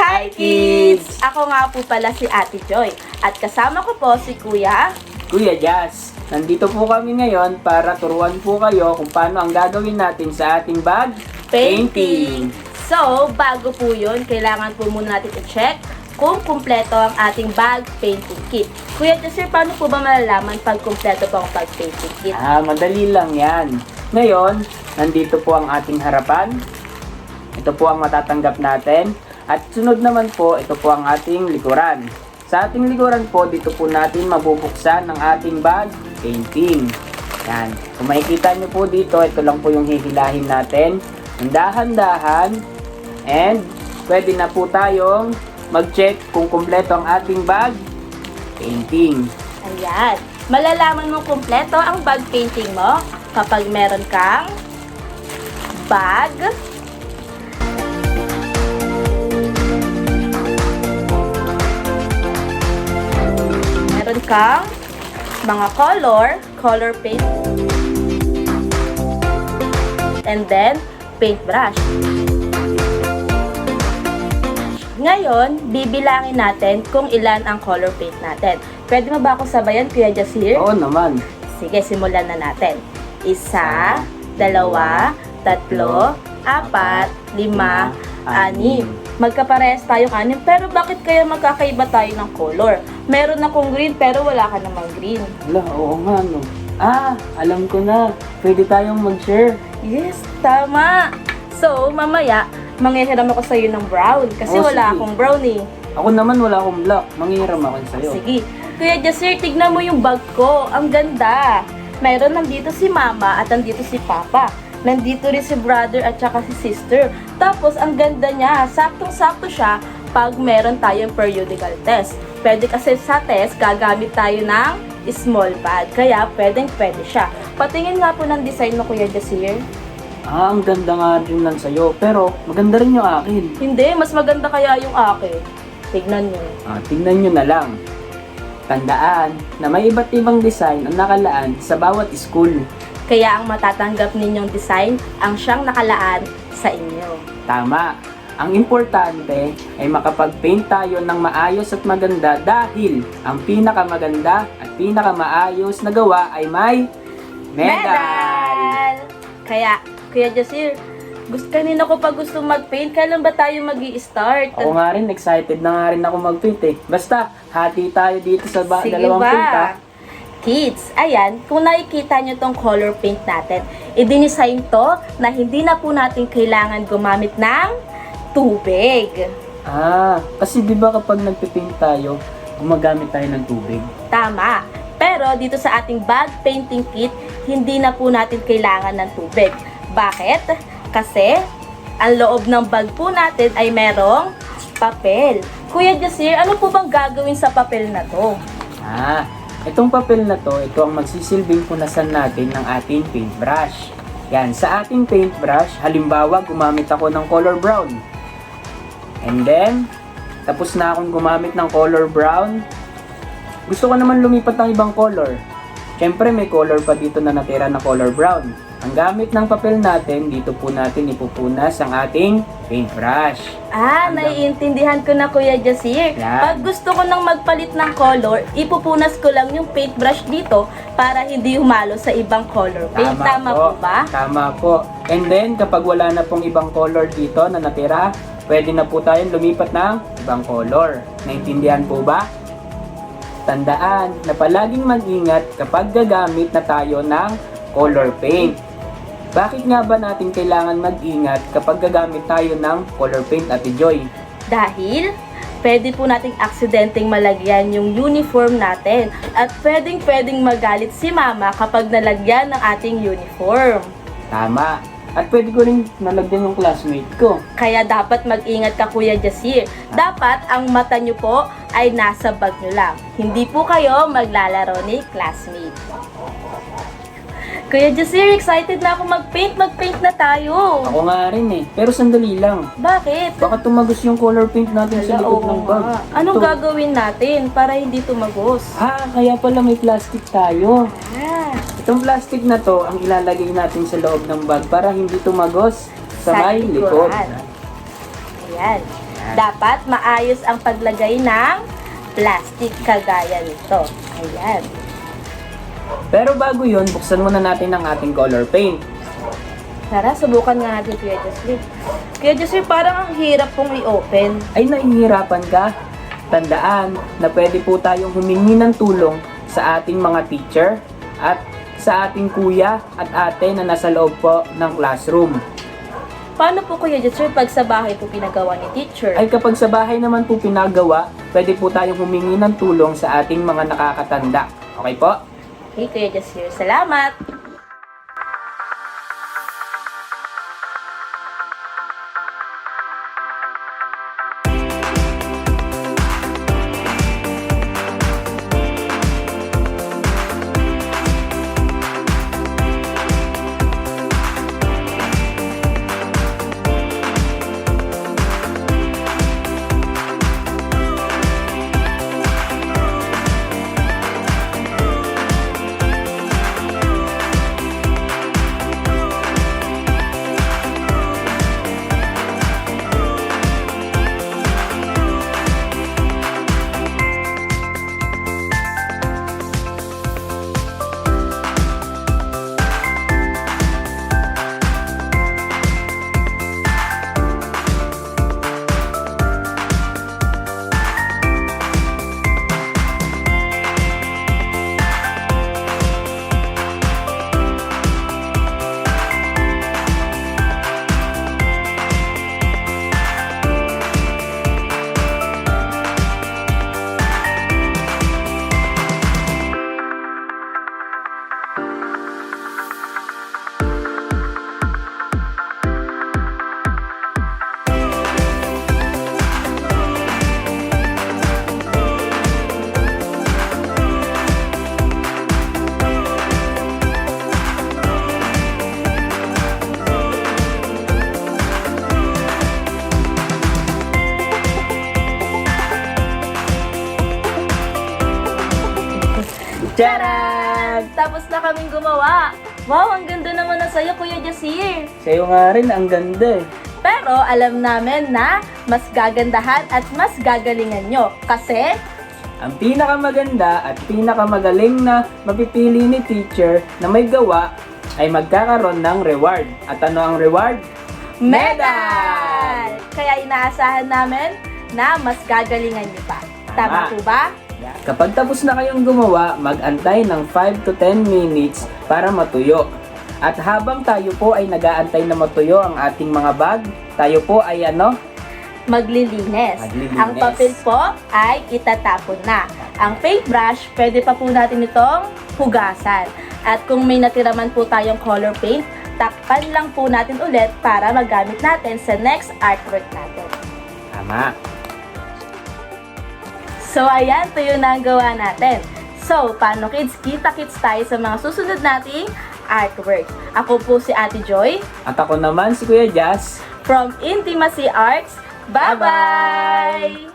Hi kids! Ako nga po pala si Ate Joy at kasama ko po si Kuya. Kuya Jazz, nandito po kami ngayon para turuan po kayo kung paano ang gagawin natin sa ating bag painting. So, bago po yun, kailangan po muna natin i-check kung kumpleto ang ating bag painting kit. Kuya Joseph, paano po ba malalaman pag kumpleto po ang bag painting kit? Madali lang yan. Ngayon, nandito po ang ating harapan. Ito po ang matatanggap natin. At sunod naman po, ito po ang ating likuran. Sa ating likuran po, dito po natin mabubuksan ang ating bag painting. Yan. Kung makikita nyo po dito, ito lang po yung hihilahin natin. Dahan-dahan. And pwede na po tayong mag-check kung kumpleto ang ating bag painting. Ayan. Malalaman mo kumpleto ang bag painting mo kapag meron kang bag, meron kang mga color paint, and then paintbrush. Ngayon, bibilangin natin kung ilan ang color paint natin. Pwede mo ba ako sabayan, Kuya Jasir? Oo naman. Sige, simulan na natin. 1, 2, 3, 4, 5, 6. Magkaparehas tayong 6, pero bakit kaya magkakaiba tayo ng color? Meron akong green, pero wala ka namang green. Hala, oo nga no. Alam ko na. Pwede tayong mag-share. Yes, tama. So, mamaya, manghihiram ako sa'yo ng brown, kasi wala Sige. akong brown eh. Ako naman wala akong black. Manghiram ako sa'yo. Sige. Kuya Jasir, tignan mo yung bag ko. Ang ganda. Meron nandito si mama at nandito si papa. Nandito rin si brother at saka si sister. Tapos, ang ganda niya. Saktong-sakto siya pag meron tayong periodical test. Pwede kasi sa test, gagamit tayo ng small bag. Kaya, pwede siya. Patingin nga po ng design mo, Kuya Jasir. Ang ganda nga rin lang sa'yo. Pero, maganda rin yung akin. Hindi, mas maganda kaya yung akin. Tignan niyo. Tingnan nyo na lang. Tandaan na may iba't ibang design ang nakalaan sa bawat school. Kaya ang matatanggap ninyong design ang siyang nakalaan sa inyo. Tama. Ang importante ay makapag-paint tayo ng maayos at maganda dahil ang pinakamaganda at pinakamaayos na gawa ay may medal! Kaya, Kuya Jasir, kanina ko pa gusto mag-paint. Kailan ba tayo mag-i-start? Ako nga rin, excited na nga rin ako mag-paint eh. Basta, hati tayo dito sa Sige dalawang ba? paint ha. Kids, ayan, kung nakikita nyo tong color paint natin, i-design to na hindi na po natin kailangan gumamit ng tubig. Kasi di ba kapag nagpipaint tayo, gumagamit tayo ng tubig? Tama. Pero dito sa ating bag painting kit, hindi na po natin kailangan ng tubig. Bakit? Kasi ang loob ng bag po natin ay merong papel. Kuya Jasir, ano po bang gagawin sa papel na to? Itong papel na to, ito ang magsisilbing punasan natin ng ating paintbrush. Yan, sa ating paintbrush, halimbawa gumamit ako ng color brown. And then, tapos na akong gumamit ng color brown. Gusto ko naman lumipat ng ibang color. Siyempre may color pa dito na natira na color brown. Ang gamit ng papel natin, dito po natin ipupunas ang ating paintbrush. Naiintindihan ko na, Kuya Jasir. Yan. Pag gusto ko nang magpalit ng color, ipupunas ko lang yung paintbrush dito para hindi humalo sa ibang color paint. Tama po ba? Tama po. And then, kapag wala na pong ibang color dito na natira, pwede na po tayong lumipat ng ibang color. Naintindihan po ba? Tandaan na palaging mag-ingat kapag gagamit na tayo ng color paint. Bakit nga ba natin kailangan mag-ingat kapag gagamit tayo ng color paint, Ate Joy? Dahil pwede po nating aksidenteng malagyan yung uniform natin at pwedeng magalit si mama kapag nalagyan ng ating uniform. Tama. At pwede ko rin nalagyan yung classmate ko. Kaya dapat mag-ingat ka, Kuya Jasir. Dapat ang mata nyo po ay nasa bag nyo lang. Hindi po kayo maglalaro ni classmate. Kuya Jasir, excited na ako mag-paint. Mag-paint na tayo. Ako nga rin eh. Pero sandali lang. Bakit? Baka tumagos yung color paint natin sa likod ng bag. Anong Ito. gagawin natin para hindi tumagos? Kaya pala may plastic tayo. Ah, Itong plastic na to, ang ilalagay natin sa loob ng bag para hindi tumagos. sa may likod. Ayan. Dapat maayos ang paglagay ng plastic kagaya nito. Ayan. Pero bago yun, buksan muna natin ang ating color paint. Tara, subukan nga natin, Kuya Jocelyn. Kuya Jocelyn, parang ang hirap pong i-open. Ay, nahihirapan ka? Tandaan na pwede po tayong humingi ng tulong sa ating mga teacher at sa ating kuya at ate na nasa loob po ng classroom. Paano po, Kuya Jocelyn, pag sa bahay po pinagawa ni teacher? Ay kapag sa bahay naman po pinagawa, pwede po tayong humingi ng tulong sa ating mga nakakatanda. Okay po? Okay, Kuya Jocelyn, salamat! Charan! Tapos na kaming gumawa. Wow, ang ganda naman na sa'yo, Kuya Jasir. Sa'yo nga rin, ang ganda eh. Pero alam namin na mas gagandahan at mas gagalingan nyo. Kasi Ang pinakamaganda at pinakamagaling na mapipili ni teacher na may gawa ay magkakaroon ng reward. At ano ang reward? medal! Kaya inaasahan namin na mas gagalingan nyo pa. Tama po ba? Kapag tapos na kayong gumawa, mag-antay ng 5 to 10 minutes para matuyo. At habang tayo po ay nag-aantay na matuyo ang ating mga bag, tayo po ay Maglilinis. Maglilinis. Ang papel po ay itatapon na. Ang paintbrush, pwede pa po natin itong hugasan. At kung may natira man po tayong color paint, takpan lang po natin ulit para magamit natin sa next artwork natin. Tama. So, ayan, ito yung nagawa natin. So, paano kids? Kita-kits tayo sa mga susunod nating artwork. Ako po si Ate Joy At ako naman si Kuya Jazz. from Intimacy Arts. Bye-bye!